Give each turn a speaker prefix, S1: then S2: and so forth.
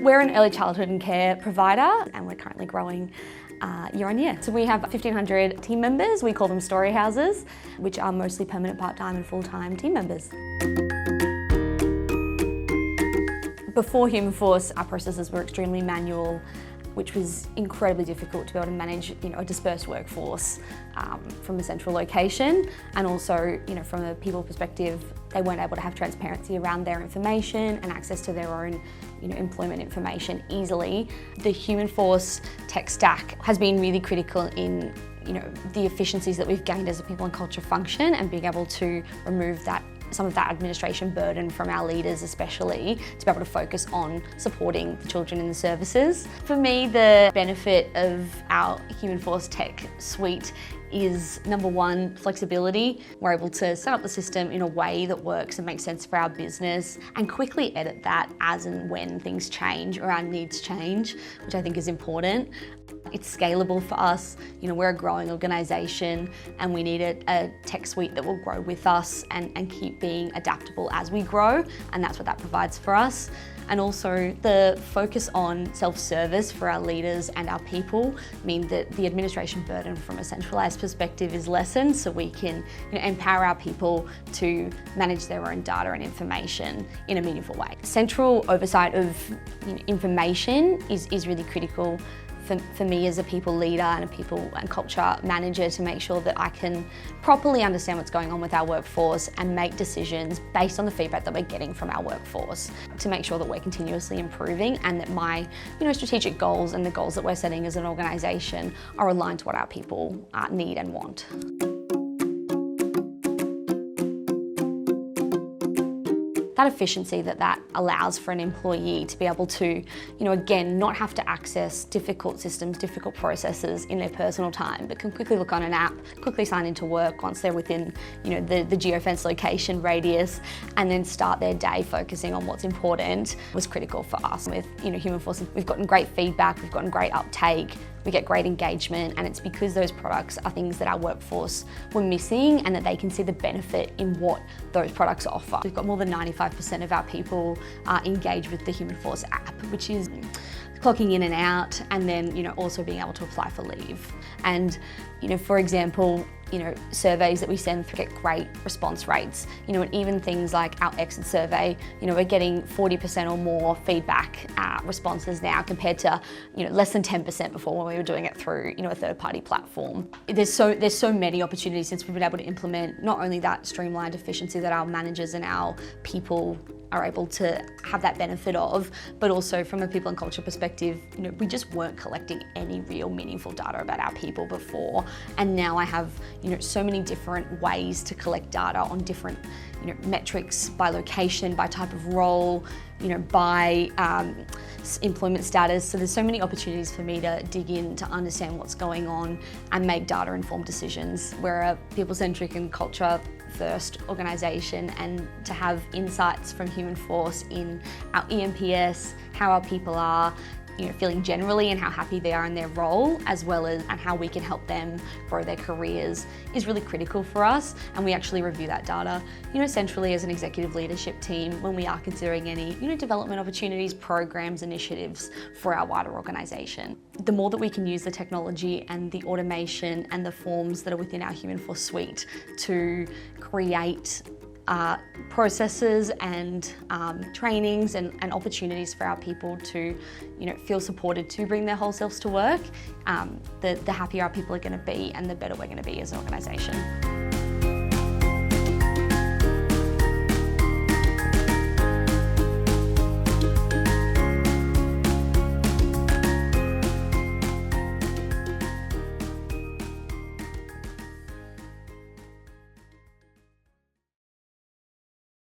S1: We're an early childhood and care provider, and we're currently growing year on year. So we have 1,500 team members. We call them story houses, which are mostly permanent, part-time and full-time team members. Before Humanforce, our processes were extremely manual, which was incredibly difficult to be able to manage, a dispersed workforce from a central location. And also, from a people perspective, they weren't able to have transparency around their information and access to their own, employment information easily. The Humanforce tech stack has been really critical in, the efficiencies that we've gained as a people and culture function, and being able to remove some of that administration burden from our leaders, especially to be able to focus on supporting the children in the services. For me, the benefit of our Humanforce tech suite is, number one, flexibility. We're able to set up the system in a way that works and makes sense for our business, and quickly edit that as and when things change or our needs change, which I think is important. It's scalable for us. We're a growing organisation, and we need a tech suite that will grow with us and keep being adaptable as we grow, and that's what that provides for us. And also the focus on self-service for our leaders and our people mean that the administration burden from a centralised perspective is lessened, so we can empower our people to manage their own data and information in a meaningful way. Central oversight of information is really critical for me as a people leader and a people and culture manager, to make sure that I can properly understand what's going on with our workforce and make decisions based on the feedback that we're getting from our workforce, to make sure that we're continuously improving and that my strategic goals and the goals that we're setting as an organisation are aligned to what our people need and want. That efficiency that allows for an employee to be able to, again, not have to access difficult systems, difficult processes in their personal time, but can quickly look on an app, quickly sign into work once they're within, the geofence location radius, and then start their day focusing on what's important, was critical for us. With, Humanforce, we've gotten great feedback, we've gotten great uptake, we get great engagement, and it's because those products are things that our workforce were missing and that they can see the benefit in what those products offer. We've got more than 95% of our people engaged with the Humanforce app, which is clocking in and out, and then also being able to apply for leave. And for example, surveys that we send through get great response rates. And even things like our exit survey, we're getting 40% or more feedback responses now, compared to less than 10% before when we were doing it through a third-party platform. There's so many opportunities since we've been able to implement not only that streamlined efficiency that our managers and our people are able to have that benefit of, but also from a people and culture perspective, we just weren't collecting any real meaningful data about our people before, and now I have so many different ways to collect data on different metrics, by location, by type of role, by employment status. So there's so many opportunities for me to dig in to understand what's going on and make data-informed decisions. We're a people-centric and culture-first organisation, and to have insights from Humanforce in our EMPS, how our people are feeling generally and how happy they are in their role, as well as and how we can help them grow their careers, is really critical for us. And we actually review that data, centrally as an executive leadership team when we are considering any, development opportunities, programs, initiatives for our wider organisation. The more that we can use the technology and the automation and the forms that are within our Humanforce suite to create processes and trainings and opportunities for our people to feel supported to bring their whole selves to work, the happier our people are going to be and the better we're going to be as an organisation.